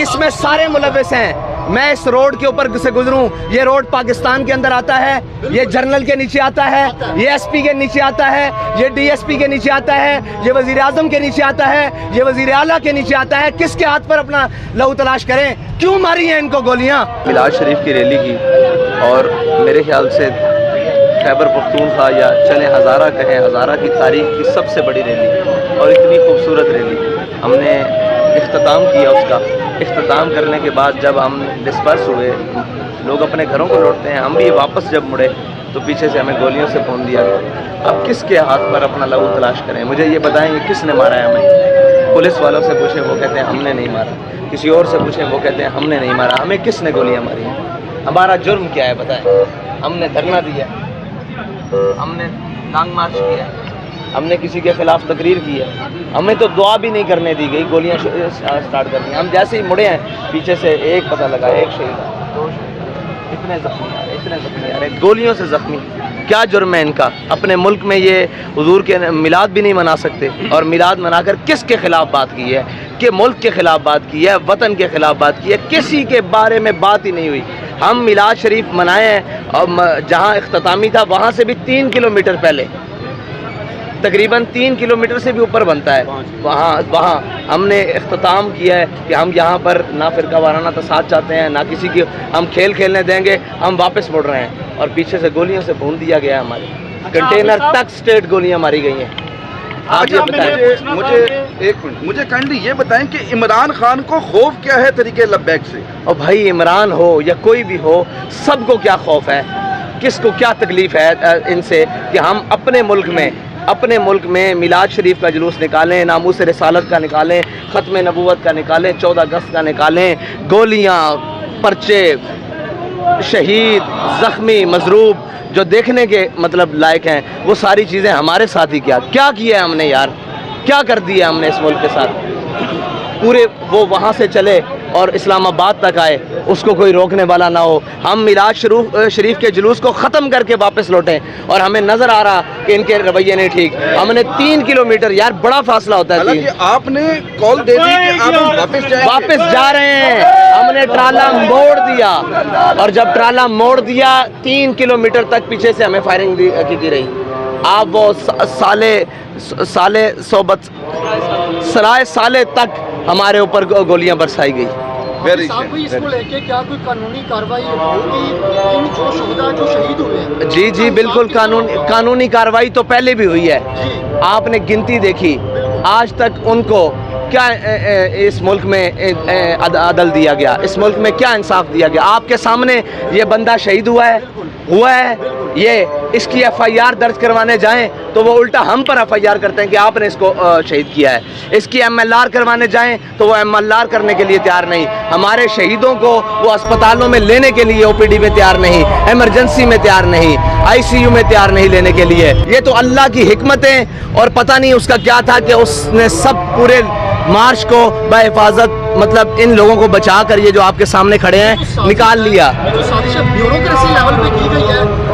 اس میں سارے ملوث ہیں. میں اس روڈ کے اوپر سے گزروں, یہ روڈ پاکستان کے اندر آتا ہے, یہ جنرل کے نیچے آتا ہے, یہ ایس پی کے نیچے آتا ہے, یہ ڈی ایس پی کے نیچے آتا ہے, یہ وزیر اعظم کے نیچے آتا ہے, یہ وزیر اعلیٰ کے نیچے آتا ہے. کس کے ہاتھ پر اپنا لہو تلاش کریں؟ کیوں ماری ہیں ان کو گولیاں؟ میلاد شریف کی ریلی کی, اور میرے خیال سے خیبر پختونخوا یا چلے ہزارہ کہیں, ہزارہ کی تاریخ کی سب سے بڑی ریلی اور اتنی خوبصورت ریلی. ہم نے اختتام کیا اس کا. اختتام کرنے کے بعد جب ہم ڈسپرس ہوئے, لوگ اپنے گھروں کو لوٹتے ہیں, ہم بھی واپس جب مڑے تو پیچھے سے ہمیں گولیوں سے بھون دیا گیا. اب کس کے ہاتھ پر اپنا لہو تلاش کریں؟ مجھے یہ بتائیں کہ کس نے مارا ہے ہمیں؟ پولیس والوں سے پوچھیں, وہ کہتے ہیں ہم نے نہیں مارا. کسی اور سے پوچھیں, وہ کہتے ہیں ہم نے نہیں مارا. ہمیں کس نے گولیاں ماری ہیں؟ ہمارا جرم کیا ہے بتائیں؟ ہم نے دھرنا دیا, ہم نے لانگ مارچ کیا, ہم نے کسی کے خلاف تقریر کی ہے, ہمیں تو دعا بھی نہیں کرنے دی گئی, گولیاں سٹارٹ کر دی. ہم جیسے ہی مڑے ہیں پیچھے سے ایک پتہ لگا, ایک شہید, دو شہید, اتنے زخمی آ رہے, گولیوں سے زخمی. کیا جرم ہے ان کا؟ اپنے ملک میں یہ حضور کے میلاد بھی نہیں منا سکتے, اور میلاد منا کر کس کے خلاف بات کی ہے؟ کہ ملک کے خلاف بات کی ہے, وطن کے خلاف بات کی ہے, کسی کے بارے میں بات ہی نہیں ہوئی. ہم میلاد شریف منائے ہیں, اور جہاں اختتامی تھا وہاں سے بھی 3 کلومیٹر پہلے, تقریباً 3 کلومیٹر سے بھی اوپر بنتا ہے, وہاں ہم نے اختتام کیا ہے کہ ہم یہاں پر نہ فرقہ وارانہ تصاعد چاہتے ہیں, نہ کسی کی ہم کھیل کھیلنے دیں گے. ہم واپس مڑ رہے ہیں اور پیچھے سے گولیوں سے بھون دیا گیا ہے. ہمارے کنٹینر تک سٹیٹ گولیاں ماری گئی ہیں. آپ یہ بتائیں. مجھے ایک منٹ, مجھے کائنڈلی یہ بتائیں کہ عمران خان کو خوف کیا ہے طریقے لبیک سے؟ اور بھائی عمران ہو یا کوئی بھی ہو, سب کو کیا خوف ہے, کس کو کیا تکلیف ہے ان سے کہ ہم اپنے ملک میں میلاد شریف کا جلوس نکالیں, ناموس رسالت کا نکالیں, ختم نبوت کا نکالیں, 14 اگست کا نکالیں. گولیاں, پرچے, شہید, زخمی, مضروب جو دیکھنے کے مطلب لائق ہیں, وہ ساری چیزیں ہمارے ساتھ ہی کیا کیا ہے ہم نے یار؟ کیا کر دیا ہم نے اس ملک کے ساتھ؟ پورے وہ وہاں سے چلے اور اسلام آباد تک آئے, اس کو کوئی روکنے والا نہ ہو. ہم میلاد شریف کے جلوس کو ختم کر کے واپس لوٹیں, اور ہمیں نظر آ رہا کہ ان کے رویے نہیں ٹھیک. ہم نے 3 کلومیٹر, یار بڑا فاصلہ ہوتا ہے. حالانکہ آپ نے کال دے دی کہ آپ واپس جا رہے ہیں. ہم نے ٹرالا موڑ دیا, اور جب ٹرالا موڑ دیا 3 کلومیٹر تک پیچھے سے ہمیں فائرنگ کی رہی. آپ وہ سالے تک ہمارے اوپر گولیاں برسائی گئی. اس کو لے کے کیا کوئی قانونی کارروائی ہوگی ان جو شہداء جو شہید ہوئے ہیں؟ جی بالکل قانونی کارروائی تو پہلے بھی ہوئی ہے. آپ نے گنتی دیکھی, آج تک ان کو کیا اس ملک میں عدل دیا گیا, اس ملک میں کیا انصاف دیا گیا؟ آپ کے سامنے یہ بندہ شہید ہوا ہے. یہ اس کی ایف آئی آر درج کروانے جائیں تو وہ الٹا ہم پر ایف آئی آر کرتے ہیں کہ آپ نے اس کو شہید کیا ہے. اس کی ایم ایل آر کروانے جائیں تو وہ ایم ایل آر کرنے کے لیے تیار نہیں. ہمارے شہیدوں کو وہ اسپتالوں میں لینے کے لیے او پی ڈی میں تیار نہیں, ایمرجنسی میں تیار نہیں, آئی سی یو میں تیار نہیں لینے کے لیے. یہ تو اللہ کی حکمتیں, اور پتہ نہیں اس کا کیا تھا کہ اس نے سب پورے مارچ کو بحفاظت مطلب ان لوگوں کو بچا کر یہ جو آپ کے سامنے کھڑے ہیں نکال لیا.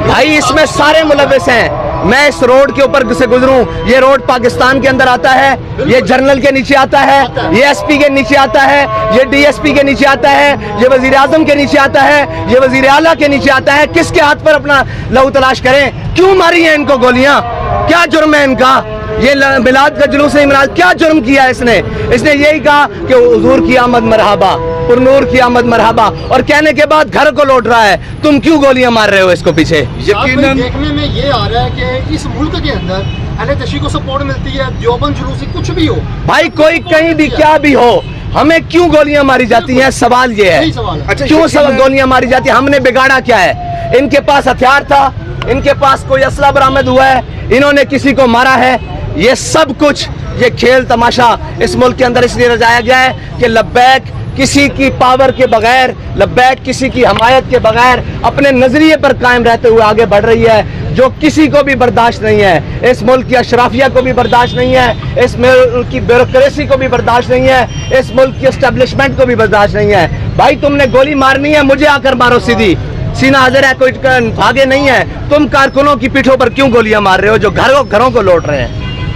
بھائی اس میں سارے ملوث ہیں. میں اس روڈ کے اوپر سے گزروں, یہ روڈ پاکستان کے اندر آتا ہے, یہ جنرل کے نیچے آتا ہے, یہ ایس پی کے نیچے آتا ہے, یہ ڈی ایس پی کے نیچے آتا ہے, یہ وزیر اعظم کے نیچے آتا ہے, یہ وزیر اعلیٰ کے نیچے آتا ہے. کس کے ہاتھ پر اپنا لہو تلاش کریں؟ کیوں ماری ہیں ان کو گولیاں؟ کیا جرم ہے ان کا؟ یہ میلاد کا جلوس عمران کیا جرم کیا ہے اس نے یہی کہا کہ حضور کی آمد مرحبا, پر نور کی آمد مرحبا, اور کہنے کے بعد گھر کو لوٹ رہا ہے. تم کیوں گولیاں مار رہے ہو اس کو پیچھے؟ یقیناً دیکھنے میں یہ آ رہا ہے کہ اس ملک کے اندر اہل تشیع کو سپورٹ ملتی ہے, دیوبند جلوسی کچھ بھی ہو, بھائی کوئی کہیں بھی کیا بھی ہو, ہمیں کیوں گولیاں ماری جاتی ہیں؟ سوال یہ ہے کیوں گولیاں ماری جاتی ہیں؟ ہم نے بگاڑا کیا ہے؟ ان کے پاس ہتھیار تھا, ان کے پاس کوئی اسلحہ برآمد ہوا ہے, انہوں نے کسی کو مارا ہے. یہ سب کچھ یہ کھیل تماشا اس ملک کے اندر اس لیے رچایا گیا ہے کہ لبیک کسی کی پاور کے بغیر, لبیک کسی کی حمایت کے بغیر اپنے نظریے پر قائم رہتے ہوئے آگے بڑھ رہی ہے, جو کسی کو بھی برداشت نہیں ہے. اس ملک کی اشرافیہ کو بھی برداشت نہیں ہے, اس ملک کی بیوروکریسی کو بھی برداشت نہیں ہے, اس ملک کی اسٹیبلشمنٹ کو بھی برداشت نہیں ہے. بھائی تم نے گولی مارنی ہے, مجھے آ کر مارو سیدھی, سینہ حاضر ہے, کوئی بھاگے نہیں ہے. تم کارکنوں کی پیٹھوں پر کیوں گولیاں مار رہے ہو جو گھروں کو لوٹ رہے ہیں؟